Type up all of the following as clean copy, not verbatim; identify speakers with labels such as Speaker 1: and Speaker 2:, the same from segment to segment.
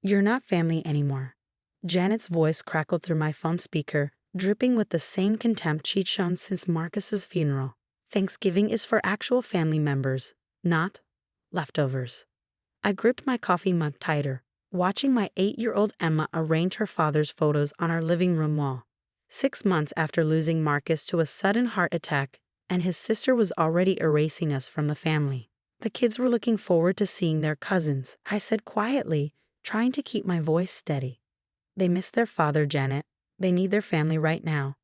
Speaker 1: You're not family anymore. Janet's voice crackled through my phone speaker, dripping with the same contempt she'd shown since Marcus's funeral. Thanksgiving is for actual family members, not leftovers. I gripped my coffee mug tighter, watching my 8-year-old Emma arrange her father's photos on our living room wall. 6 months after losing Marcus to a sudden heart attack, and his sister was already erasing us from the family. The kids were looking forward to seeing their cousins, I said quietly, trying to keep my voice steady. They miss their father, Janet. They need their family right now.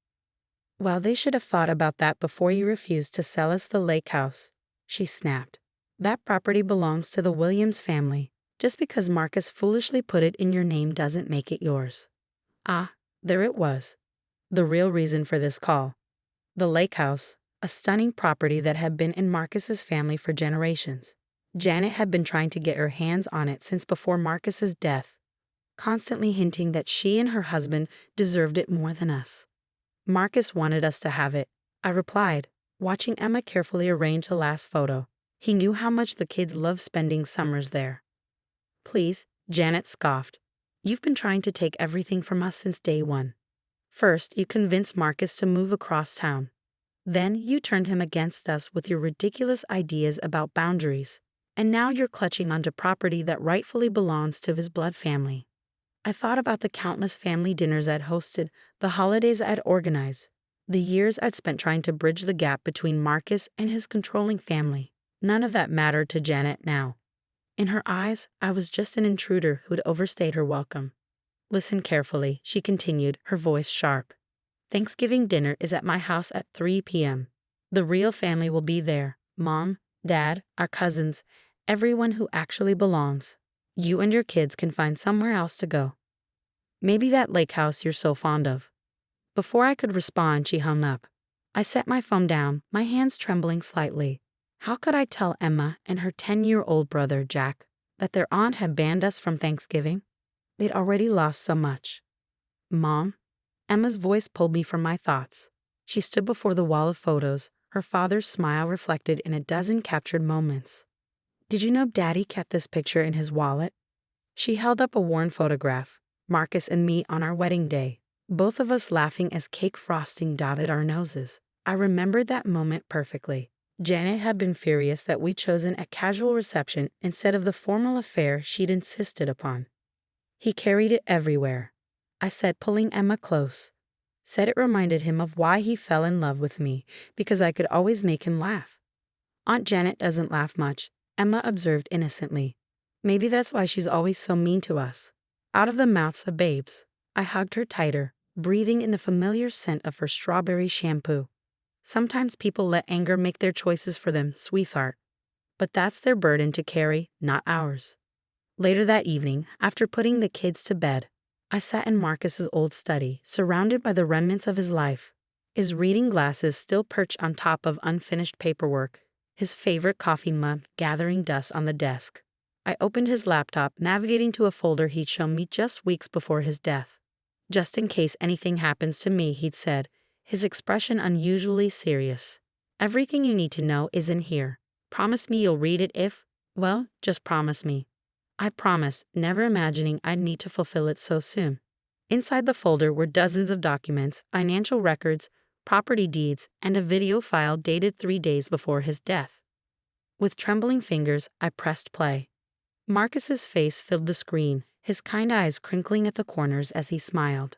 Speaker 1: Well, they should have thought about that before you refused to sell us the lake house, she snapped. That property belongs to the Williams family. Just because Marcus foolishly put it in your name doesn't make it yours. Ah, there it was. The real reason for this call. The lake house, a stunning property that had been in Marcus's family for generations. Janet had been trying to get her hands on it since before Marcus's death, constantly hinting that she and her husband deserved it more than us. Marcus wanted us to have it, I replied, watching Emma carefully arrange the last photo. He knew how much the kids loved spending summers there. Please, Janet scoffed. You've been trying to take everything from us since day one. First, you convinced Marcus to move across town. Then you turned him against us with your ridiculous ideas about boundaries. And now you're clutching onto property that rightfully belongs to his blood family. I thought about the countless family dinners I'd hosted, the holidays I'd organized, the years I'd spent trying to bridge the gap between Marcus and his controlling family. None of that mattered to Janet now. In her eyes, I was just an intruder who'd overstayed her welcome. Listen carefully, she continued, her voice sharp. Thanksgiving dinner is at my house at 3 p.m. The real family will be there. Mom, Dad, our cousins, everyone who actually belongs. You and your kids can find somewhere else to go. Maybe that lake house you're so fond of. Before I could respond, she hung up. I set my phone down, my hands trembling slightly. How could I tell Emma and her 10-year-old brother, Jack, that their aunt had banned us from Thanksgiving? They'd already lost so much. Mom? Emma's voice pulled me from my thoughts. She stood before the wall of photos, her father's smile reflected in a dozen captured moments. Did you know Daddy kept this picture in his wallet? She held up a worn photograph, Marcus and me on our wedding day, both of us laughing as cake frosting dotted our noses. I remembered that moment perfectly. Janet had been furious that we'd chosen a casual reception instead of the formal affair she'd insisted upon. He carried it everywhere, I said, pulling Emma close. Said it reminded him of why he fell in love with me, because I could always make him laugh. Aunt Janet doesn't laugh much, Emma observed innocently. Maybe that's why she's always so mean to us. Out of the mouths of babes. I hugged her tighter, breathing in the familiar scent of her strawberry shampoo. Sometimes people let anger make their choices for them, sweetheart. But that's their burden to carry, not ours. Later that evening, after putting the kids to bed, I sat in Marcus's old study, surrounded by the remnants of his life. His reading glasses still perched on top of unfinished paperwork, his favorite coffee mug gathering dust on the desk. I opened his laptop, navigating to a folder he'd shown me just weeks before his death. Just in case anything happens to me, he'd said, his expression unusually serious. Everything you need to know is in here. Promise me you'll read it if, well, just promise me. I promised, never imagining I'd need to fulfill it so soon. Inside the folder were dozens of documents, financial records, property deeds, and a video file dated 3 days before his death. With trembling fingers, I pressed play. Marcus's face filled the screen, his kind eyes crinkling at the corners as he smiled.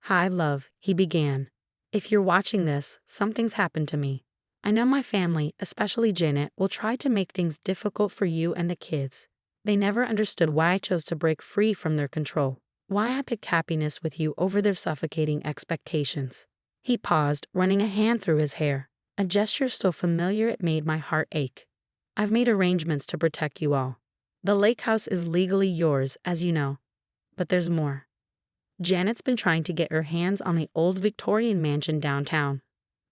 Speaker 1: Hi, love, he began. If you're watching this, something's happened to me. I know my family, especially Janet, will try to make things difficult for you and the kids. They never understood why I chose to break free from their control, why I picked happiness with you over their suffocating expectations. He paused, running a hand through his hair, a gesture so familiar it made my heart ache. I've made arrangements to protect you all. The lake house is legally yours, as you know. But there's more. Janet's been trying to get her hands on the old Victorian mansion downtown.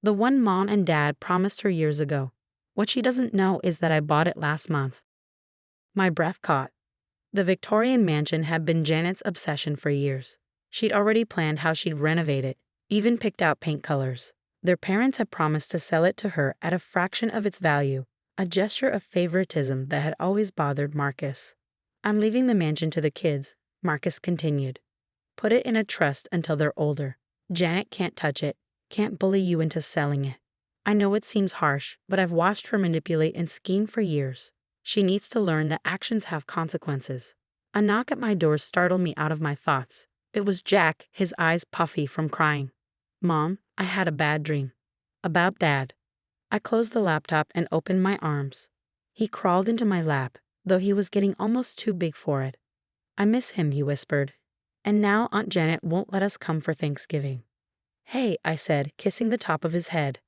Speaker 1: The one Mom and Dad promised her years ago. What she doesn't know is that I bought it last month. My breath caught. The Victorian mansion had been Janet's obsession for years. She'd already planned how she'd renovate it, even picked out paint colors. Their parents had promised to sell it to her at a fraction of its value, a gesture of favoritism that had always bothered Marcus. I'm leaving the mansion to the kids, Marcus continued. Put it in a trust until they're older. Janet can't touch it, can't bully you into selling it. I know it seems harsh, but I've watched her manipulate and scheme for years. She needs to learn that actions have consequences. A knock at my door startled me out of my thoughts. It was Jack, his eyes puffy from crying. Mom, I had a bad dream. About Dad. I closed the laptop and opened my arms. He crawled into my lap, though he was getting almost too big for it. I miss him, he whispered. And now Aunt Janet won't let us come for Thanksgiving. Hey, I said, kissing the top of his head.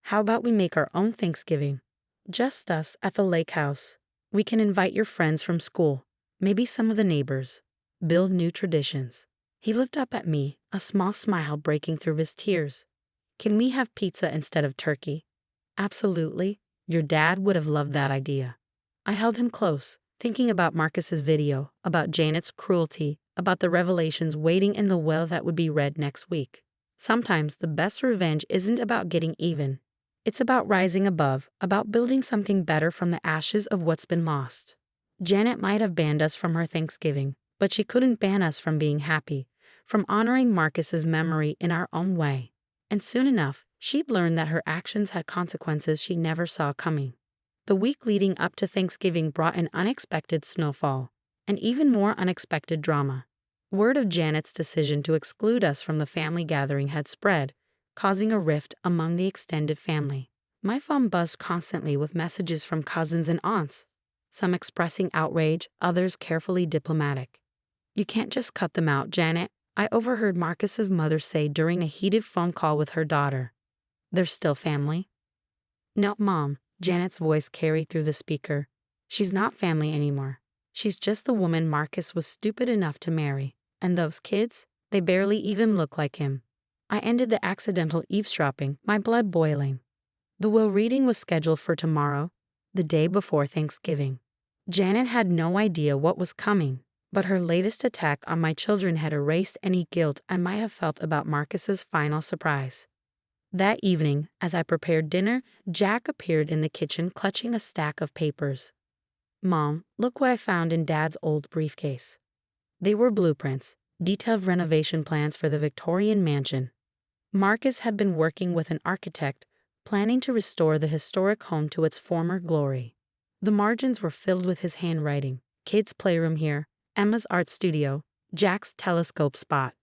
Speaker 1: How about we make our own Thanksgiving? Just us at the lake house. We can invite your friends from school, maybe some of the neighbors. Build new traditions. He looked up at me, a small smile breaking through his tears. Can we have pizza instead of turkey? Absolutely. Your dad would have loved that idea. I held him close, thinking about Marcus's video, about Janet's cruelty, about the revelations waiting in the well that would be read next week. Sometimes the best revenge isn't about getting even. It's about rising above, about building something better from the ashes of what's been lost. Janet might have banned us from her Thanksgiving, but she couldn't ban us from being happy, from honoring Marcus's memory in our own way. And soon enough, she'd learn that her actions had consequences she never saw coming. The week leading up to Thanksgiving brought an unexpected snowfall, and even more unexpected drama. Word of Janet's decision to exclude us from the family gathering had spread, causing a rift among the extended family. My phone buzzed constantly with messages from cousins and aunts, some expressing outrage, others carefully diplomatic. You can't just cut them out, Janet, I overheard Marcus's mother say during a heated phone call with her daughter. They're still family? No, Mom, Janet's voice carried through the speaker. She's not family anymore. She's just the woman Marcus was stupid enough to marry. And those kids, they barely even look like him. I ended the accidental eavesdropping, my blood boiling. The will reading was scheduled for tomorrow, the day before Thanksgiving. Janet had no idea what was coming, but her latest attack on my children had erased any guilt I might have felt about Marcus's final surprise. That evening, as I prepared dinner, Jack appeared in the kitchen clutching a stack of papers. Mom, look what I found in Dad's old briefcase. They were blueprints, detailed renovation plans for the Victorian mansion. Marcus had been working with an architect, planning to restore the historic home to its former glory. The margins were filled with his handwriting. Kids' playroom here, Emma's art studio, Jack's telescope spot.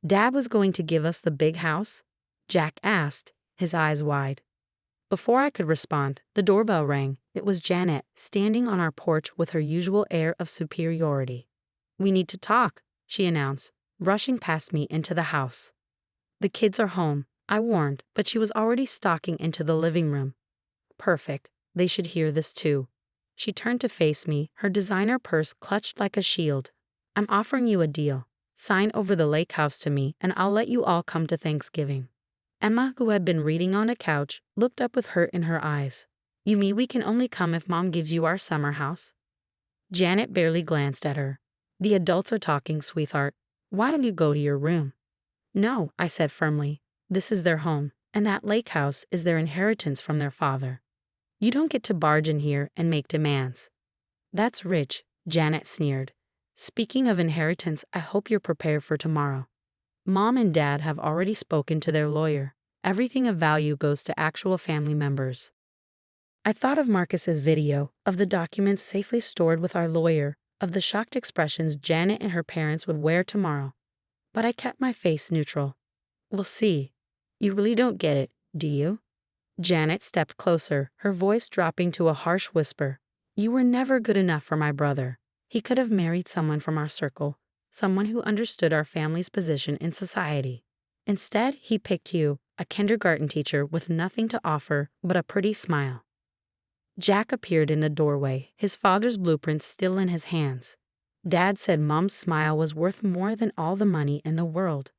Speaker 1: Dad was going to give us the big house? Jack asked, his eyes wide. Before I could respond, the doorbell rang. It was Janet, standing on our porch with her usual air of superiority. We need to talk, she announced, rushing past me into the house. The kids are home, I warned, but she was already stalking into the living room. Perfect, they should hear this too. She turned to face me, her designer purse clutched like a shield. I'm offering you a deal. Sign over the lake house to me, and I'll let you all come to Thanksgiving. Emma, who had been reading on a couch, looked up with hurt in her eyes. You mean we can only come if Mom gives you our summer house? Janet barely glanced at her. The adults are talking, sweetheart. Why don't you go to your room? No, I said firmly. This is their home, and that lake house is their inheritance from their father. You don't get to barge in here and make demands. That's rich, Janet sneered. Speaking of inheritance, I hope you're prepared for tomorrow. Mom and Dad have already spoken to their lawyer. Everything of value goes to actual family members. I thought of Marcus's video, of the documents safely stored with our lawyer, of the shocked expressions Janet and her parents would wear tomorrow. But I kept my face neutral. We'll see. You really don't get it, do you? Janet stepped closer, her voice dropping to a harsh whisper. You were never good enough for my brother. He could have married someone from our circle, someone who understood our family's position in society. Instead, he picked you, a kindergarten teacher with nothing to offer but a pretty smile. Jack appeared in the doorway, his father's blueprints still in his hands. Dad said Mom's smile was worth more than all the money in the world.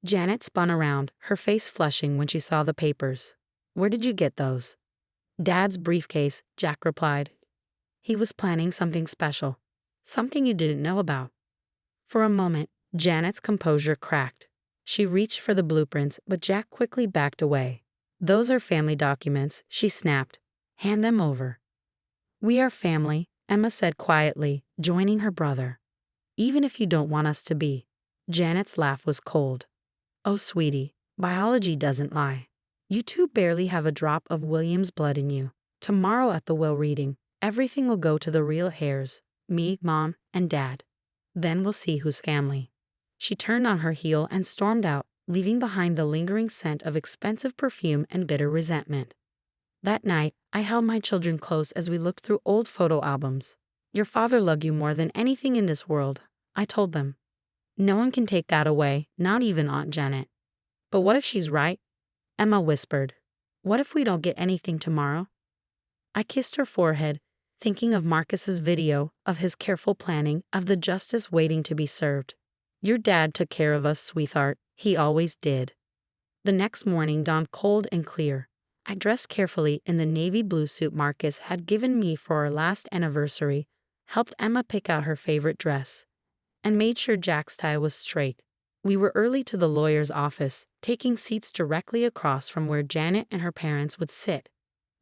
Speaker 1: Janet spun around, her face flushing when she saw the papers. Where did you get those? Dad's briefcase, Jack replied. He was planning something special, something you didn't know about. For a moment, Janet's composure cracked. She reached for the blueprints, but Jack quickly backed away. Those are family documents, she snapped. Hand them over. We are family, Emma said quietly, joining her brother. even if you don't want us to be. Janet's laugh was cold. Oh, sweetie, biology doesn't lie. You two barely have a drop of William's blood in you. Tomorrow at the will reading, everything will go to the real heirs, me, Mom, and Dad. Then we'll see who's family. She turned on her heel and stormed out, leaving behind the lingering scent of expensive perfume and bitter resentment. That night, I held my children close as we looked through old photo albums. Your father loved you more than anything in this world, I told them. No one can take that away, not even Aunt Janet. But what if she's right? Emma whispered. What if we don't get anything tomorrow? I kissed her forehead, thinking of Marcus's video, of his careful planning, of the justice waiting to be served. Your dad took care of us, sweetheart. He always did. The next morning dawned cold and clear. I dressed carefully in the navy blue suit Marcus had given me for our last anniversary, helped Emma pick out her favorite dress, and made sure Jack's tie was straight. We were early to the lawyer's office, taking seats directly across from where Janet and her parents would sit.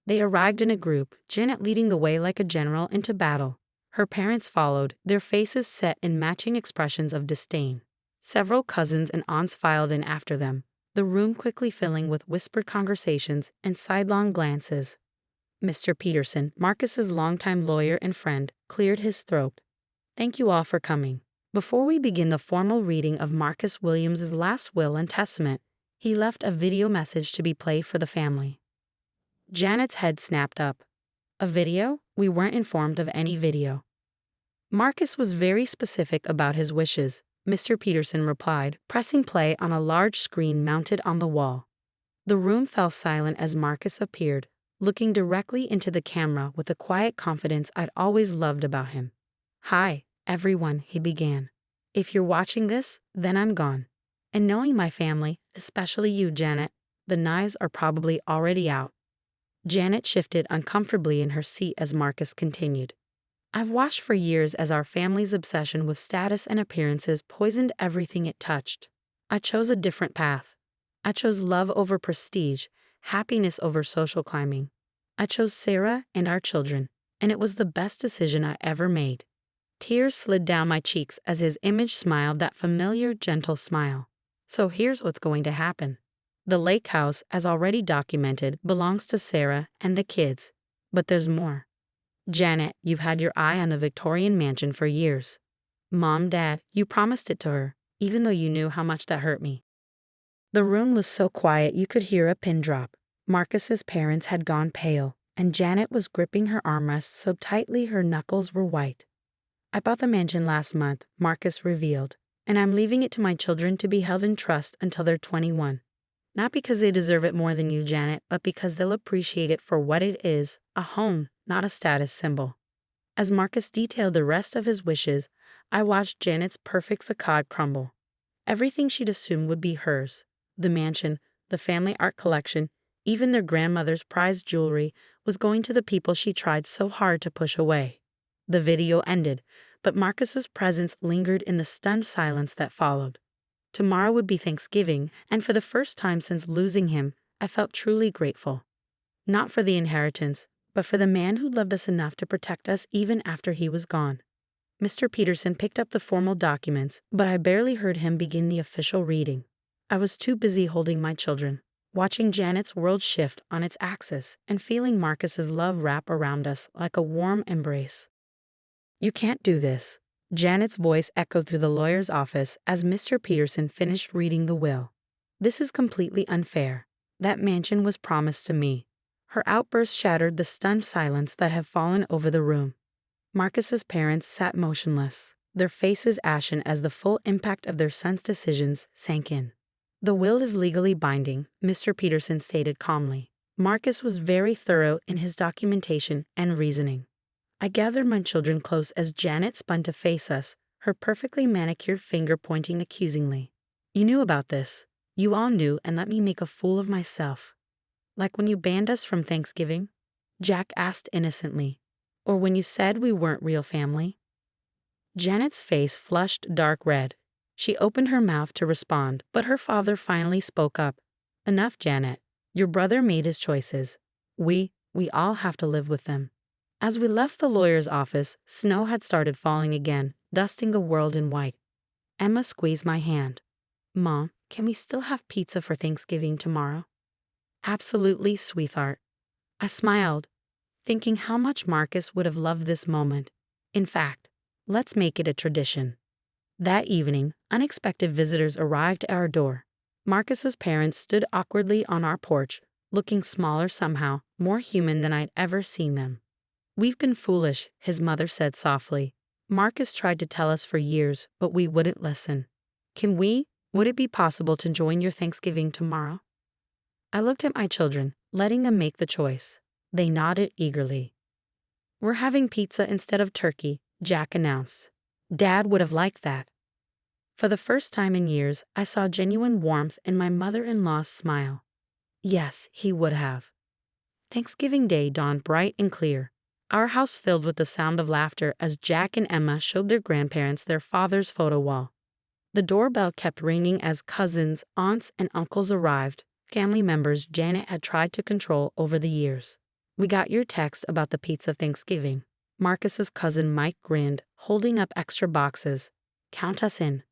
Speaker 1: They arrived in a group, Janet leading the way like a general into battle. Her parents followed, their faces set in matching expressions of disdain. Several cousins and aunts filed in after them, the room quickly filling with whispered conversations and sidelong glances. Mr. Peterson, Marcus's longtime lawyer and friend, cleared his throat. Thank you all for coming. Before we begin the formal reading of Marcus Williams's last will and testament, he left a video message to be played for the family. Janet's head snapped up. A video? We weren't informed of any video. Marcus was very specific about his wishes, Mr. Peterson replied, pressing play on a large screen mounted on the wall. The room fell silent as Marcus appeared, looking directly into the camera with the quiet confidence I'd always loved about him. Hi, everyone, he began. If you're watching this, then I'm gone. And knowing my family, especially you, Janet, the knives are probably already out. Janet shifted uncomfortably in her seat as Marcus continued. I've watched for years as our family's obsession with status and appearances poisoned everything it touched. I chose a different path. I chose love over prestige, happiness over social climbing. I chose Sarah and our children, and it was the best decision I ever made. Tears slid down my cheeks as his image smiled that familiar, gentle smile. So here's what's going to happen. The lake house, as already documented, belongs to Sarah and the kids. But there's more. Janet, you've had your eye on the Victorian mansion for years. Mom, Dad, you promised it to her, even though you knew how much that hurt me. The room was so quiet you could hear a pin drop. Marcus's parents had gone pale, and Janet was gripping her armrests so tightly her knuckles were white. I bought the mansion last month, Marcus revealed, and I'm leaving it to my children to be held in trust until they're 21. Not because they deserve it more than you, Janet, but because they'll appreciate it for what it is, a home, not a status symbol. As Marcus detailed the rest of his wishes, I watched Janet's perfect facade crumble. Everything she'd assumed would be hers, the mansion, the family art collection, even their grandmother's prized jewelry, was going to the people she tried so hard to push away. The video ended, but Marcus's presence lingered in the stunned silence that followed. Tomorrow would be Thanksgiving, and for the first time since losing him, I felt truly grateful. Not for the inheritance, but for the man who loved us enough to protect us even after he was gone. Mr. Peterson picked up the formal documents, but I barely heard him begin the official reading. I was too busy holding my children, watching Janet's world shift on its axis, and feeling Marcus's love wrap around us like a warm embrace. You can't do this. Janet's voice echoed through the lawyer's office as Mr. Peterson finished reading the will. This is completely unfair. That mansion was promised to me. Her outburst shattered the stunned silence that had fallen over the room. Marcus's parents sat motionless, their faces ashen as the full impact of their son's decisions sank in. The will is legally binding, Mr. Peterson stated calmly. Marcus was very thorough in his documentation and reasoning. I gathered my children close as Janet spun to face us, her perfectly manicured finger pointing accusingly. You knew about this. You all knew and let me make a fool of myself. Like when you banned us from Thanksgiving? Jack asked innocently. Or when you said we weren't real family? Janet's face flushed dark red. She opened her mouth to respond, but her father finally spoke up. Enough, Janet. Your brother made his choices. We all have to live with them. As we left the lawyer's office, snow had started falling again, dusting the world in white. Emma squeezed my hand. Mom, can we still have pizza for Thanksgiving tomorrow? Absolutely, sweetheart. I smiled, thinking how much Marcus would have loved this moment. In fact, let's make it a tradition. That evening, unexpected visitors arrived at our door. Marcus's parents stood awkwardly on our porch, looking smaller somehow, more human than I'd ever seen them. We've been foolish, his mother said softly. Marcus tried to tell us for years, but we wouldn't listen. Would it be possible to join your Thanksgiving tomorrow? I looked at my children, letting them make the choice. They nodded eagerly. We're having pizza instead of turkey, Jack announced. Dad would have liked that. For the first time in years, I saw genuine warmth in my mother-in-law's smile. Yes, he would have. Thanksgiving Day dawned bright and clear, our house filled with the sound of laughter as Jack and Emma showed their grandparents their father's photo wall. The doorbell kept ringing as cousins, aunts, and uncles arrived, family members Janet had tried to control over the years. We got your text about the pizza Thanksgiving. Marcus's cousin Mike grinned, holding up extra boxes. Count us in.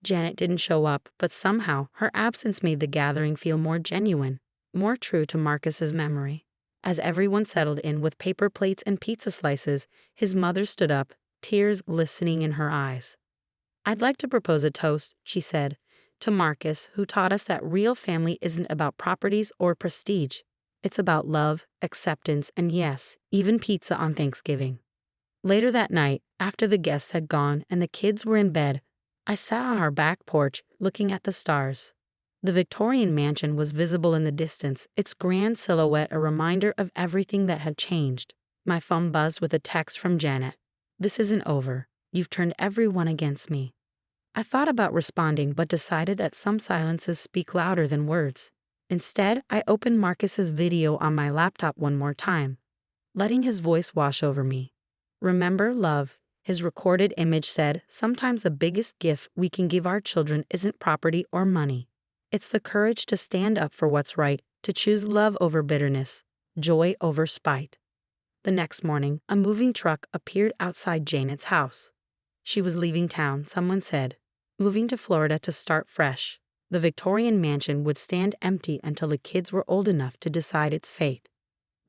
Speaker 1: Janet didn't show up, but somehow her absence made the gathering feel more genuine, more true to Marcus's memory. As everyone settled in with paper plates and pizza slices, his mother stood up, tears glistening in her eyes. I'd like to propose a toast, she said, to Marcus, who taught us that real family isn't about properties or prestige. It's about love, acceptance, and yes, even pizza on Thanksgiving. Later that night, after the guests had gone and the kids were in bed, I sat on our back porch, looking at the stars. The Victorian mansion was visible in the distance, its grand silhouette a reminder of everything that had changed. My phone buzzed with a text from Janet. This isn't over. You've turned everyone against me. I thought about responding but decided that some silences speak louder than words. Instead, I opened Marcus's video on my laptop one more time, letting his voice wash over me. Remember, love, his recorded image said, sometimes the biggest gift we can give our children isn't property or money. It's the courage to stand up for what's right, to choose love over bitterness, joy over spite. The next morning, a moving truck appeared outside Janet's house. She was leaving town, someone said, moving to Florida to start fresh. The Victorian mansion would stand empty until the kids were old enough to decide its fate.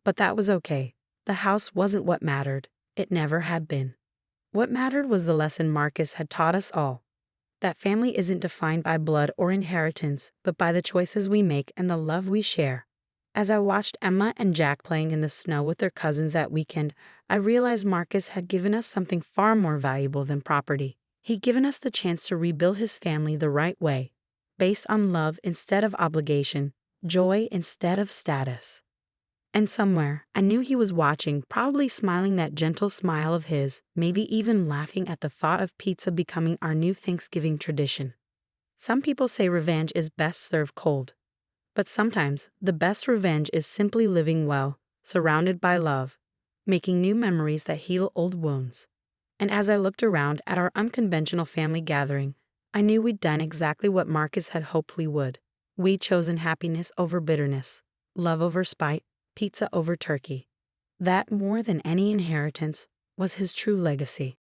Speaker 1: But that was okay. The house wasn't what mattered. It never had been. What mattered was the lesson Marcus had taught us all. That family isn't defined by blood or inheritance, but by the choices we make and the love we share. As I watched Emma and Jack playing in the snow with their cousins that weekend, I realized Marcus had given us something far more valuable than property. He'd given us the chance to rebuild his family the right way, based on love instead of obligation, joy instead of status. And somewhere, I knew he was watching, probably smiling that gentle smile of his, maybe even laughing at the thought of pizza becoming our new Thanksgiving tradition. Some people say revenge is best served cold. But sometimes, the best revenge is simply living well, surrounded by love, making new memories that heal old wounds. And as I looked around at our unconventional family gathering, I knew we'd done exactly what Marcus had hoped we would. We'd chosen happiness over bitterness, love over spite, pizza over turkey. That, more than any inheritance, was his true legacy.